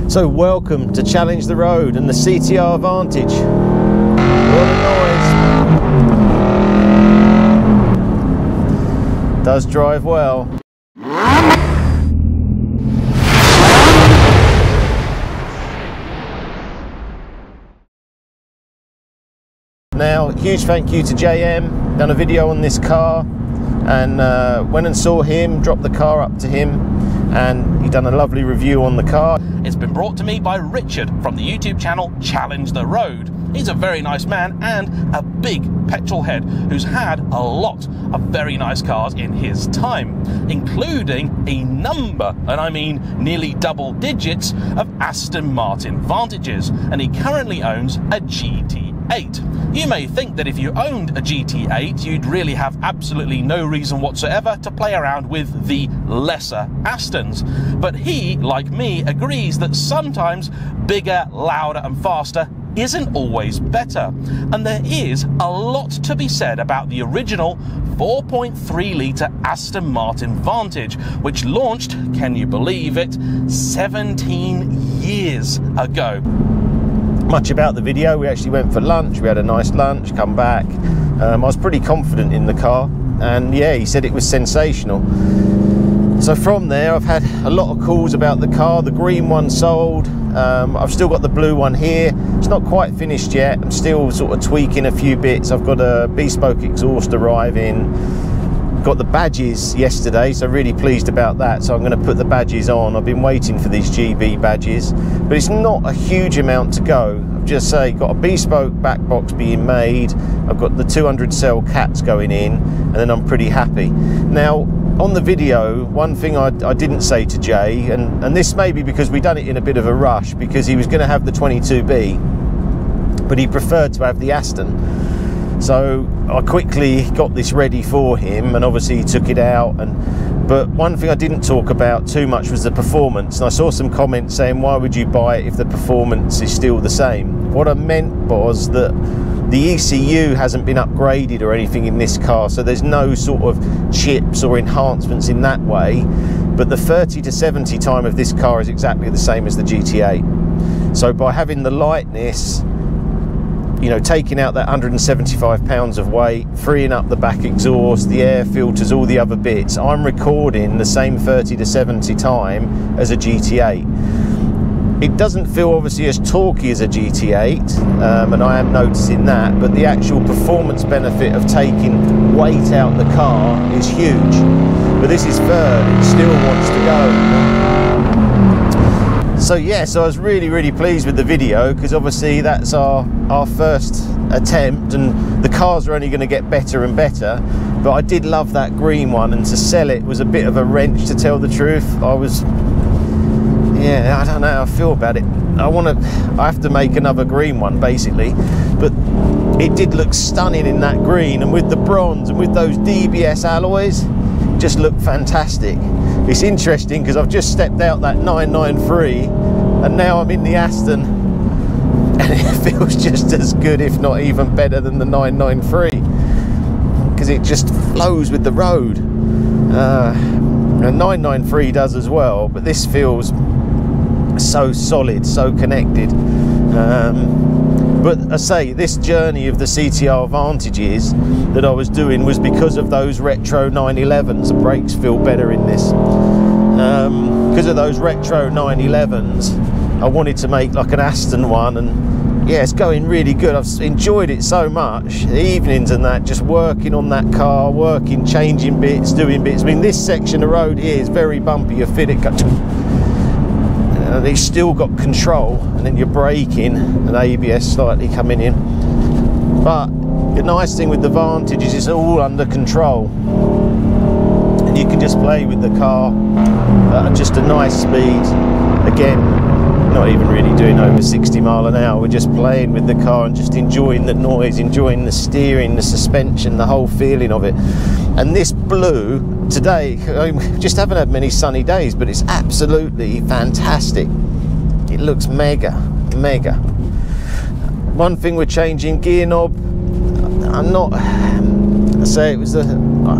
So welcome to Challenge the Road and the CTR Vantage. What a noise. Does drive well. Now, huge thank you to JayEm. Done a video on this car and went and saw him, dropped the car up to him, and he done a lovely review on the car. It's been brought to me by Richard from the YouTube channel Challenge the Road. He's a very nice man and a big petrol head who's had a lot of very nice cars in his time, including a number, and I mean nearly double digits, of Aston Martin Vantages, and he currently owns a GT8. You may think that if you owned a GT8, you'd really have absolutely no reason whatsoever to play around with the lesser Astons. But he, like me, agrees that sometimes bigger, louder and faster isn't always better. And there is a lot to be said about the original 4.3 litre Aston Martin Vantage, which launched, can you believe it, 17 years ago. Much about the video, we actually went for lunch, we had a nice lunch, come back. I was pretty confident in the car, and yeah, he said it was sensational. So from there I've had a lot of calls about the car. The green one sold, I've still got the blue one here. It's not quite finished yet, I'm still sort of tweaking a few bits. I've got a bespoke exhaust arriving. Got the badges yesterday, so really pleased about that, so I'm going to put the badges on. I've been waiting for these GB badges, but it's not a huge amount to go. I've just got a bespoke back box being made, I've got the 200 cell cats going in, and then I'm pretty happy. Now on the video, one thing I didn't say to Jay, and this may be because we done it in a bit of a rush, because he was going to have the 22B, but he preferred to have the Aston. So I quickly got this ready for him, and obviously he took it out. But one thing I didn't talk about too much was the performance. And I saw some comments saying, why would you buy it if the performance is still the same? What I meant was that the ECU hasn't been upgraded or anything in this car, so there's no sort of chips or enhancements in that way. But the 30 to 70 time of this car is exactly the same as the GT8. So by having the lightness, you know, taking out that 175 pounds of weight, freeing up the back exhaust, the air filters, all the other bits, I'm recording the same 30 to 70 time as a GT8. It doesn't feel obviously as torquey as a GT8, and I am noticing that, but the actual performance benefit of taking weight out the car is huge. But this is third, it still wants to go. So yeah, so I was really pleased with the video, because obviously that's our first attempt, and the cars are only going to get better and better. But I did love that green one, and to sell it was a bit of a wrench, to tell the truth. I don't know how I feel about it. I have to make another green one basically, but it did look stunning in that green, and with the bronze and with those DBS alloys, it just looked fantastic. It's interesting because I've just stepped out that 993 and now I'm in the Aston, and it feels just as good, if not even better, than the 993, because it just flows with the road. And 993 does as well, but this feels so solid, so connected. But I say, this journey of the CTR Vantages that I was doing was because of those retro 911s. The brakes feel better in this. Because of those retro 911s, I wanted to make like an Aston one, and yeah, it's going really good. I've enjoyed it so much. The evenings and that, just working on that car, working, changing bits, doing bits. I mean, this section of road here is very bumpy. You feel it, and it's still got control, and then you're braking and ABS slightly coming in. But the nice thing with the Vantage is it's all under control, and you can just play with the car at just a nice speed. Again, not even really doing over 60 mile an hour, we're just playing with the car and just enjoying the noise, enjoying the steering, the suspension, the whole feeling of it. And this blue today, I just haven't had many sunny days, but it's absolutely fantastic. It looks mega. One thing we're changing, gear knob. I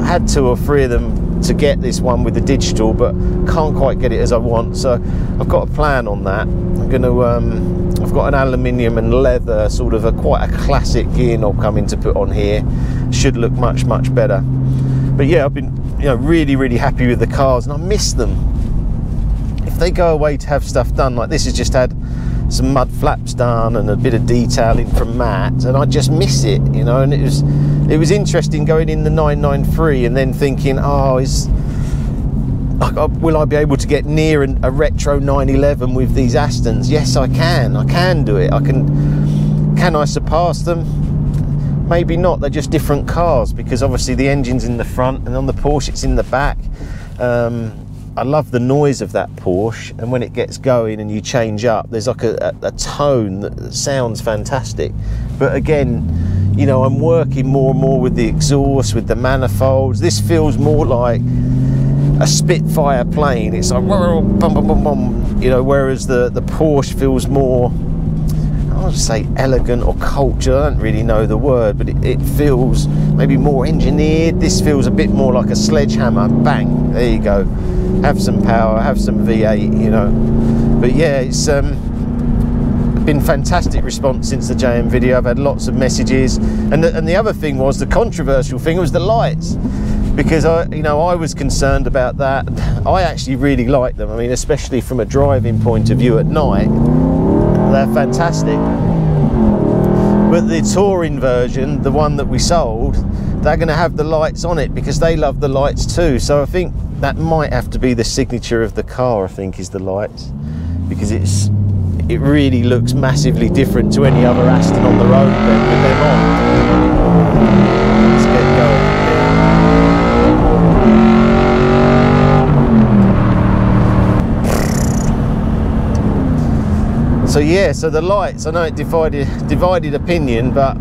had 2 or 3 of them to get this one with the digital, but can't quite get it as I want. So I've got a plan on that. I'm going to I've got an aluminium and leather sort of quite a classic gear knob coming to put on here. Should look much better. But yeah, I've been really happy with the cars, and I miss them. If they go away to have stuff done, like this has just had some mud flaps done and a bit of detailing from Matt, and I just miss it, and it was interesting going in the 993 and then thinking, oh, will I be able to get near a retro 911 with these Astons? Yes, I can do it. Can I surpass them? Maybe not. They're just different cars, because obviously the engine's in the front and on the Porsche it's in the back. I love the noise of that Porsche, and when it gets going and you change up, there's like a tone that sounds fantastic. But again, I'm working more and more with the exhaust, with the manifolds. This feels more like a Spitfire plane. It's like bum, bum, bum, bum, whereas the Porsche feels more, I would say elegant or cultured. I don't really know the word, but it feels maybe more engineered. This feels a bit more like a sledgehammer. Bang, there you go. Have some power, have some V8, But yeah, it's been fantastic response since the JayEm video. I've had lots of messages, and the other thing was, the controversial thing was the lights, because I was concerned about that. I actually really like them. I mean, especially from a driving point of view at night, they're fantastic. But the touring version, the one that we sold, they're going to have the lights on it because they love the lights too. So I think that might have to be the signature of the car, I think, is the lights, because it really looks massively different to any other Aston on the road then with them on. Let's get going. So yeah, so the lights, I know it divided opinion, but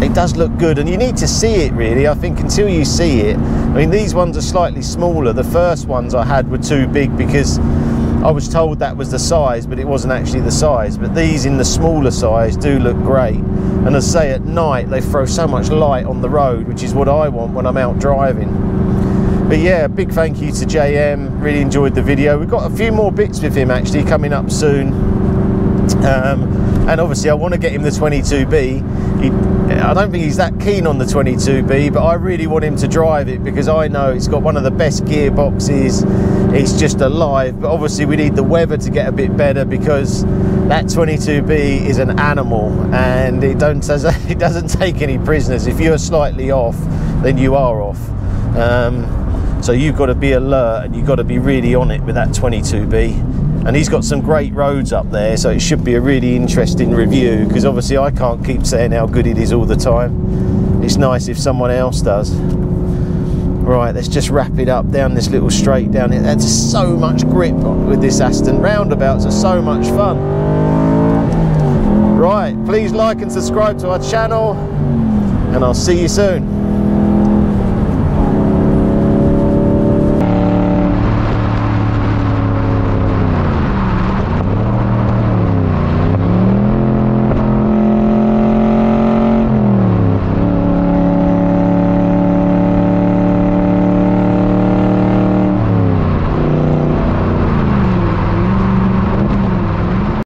it does look good, and you need to see it really. I think until you see it, I mean, these ones are slightly smaller. The first ones I had were too big because I was told that was the size, but it wasn't actually the size. But these in the smaller size do look great, and as I say, at night they throw so much light on the road, which is what I want when I'm out driving. But yeah, big thank you to JayEm. Really enjoyed the video. We've got a few more bits with him actually coming up soon. And obviously I want to get him the 22B. I don't think he's that keen on the 22B, but I really want him to drive it because I know it's got one of the best gearboxes. It's just alive, but obviously we need the weather to get a bit better because that 22B is an animal and it doesn't take any prisoners. If you're slightly off, then you are off. So you've got to be alert and you've got to be really on it with that 22B. And he's got some great roads up there, so it should be a really interesting review, because obviously I can't keep saying how good it is all the time. It's nice if someone else does. Right, let's just wrap it up down this little straight down here. There's so much grip with this Aston. Roundabouts are so much fun. Right, please like and subscribe to our channel, and I'll see you soon.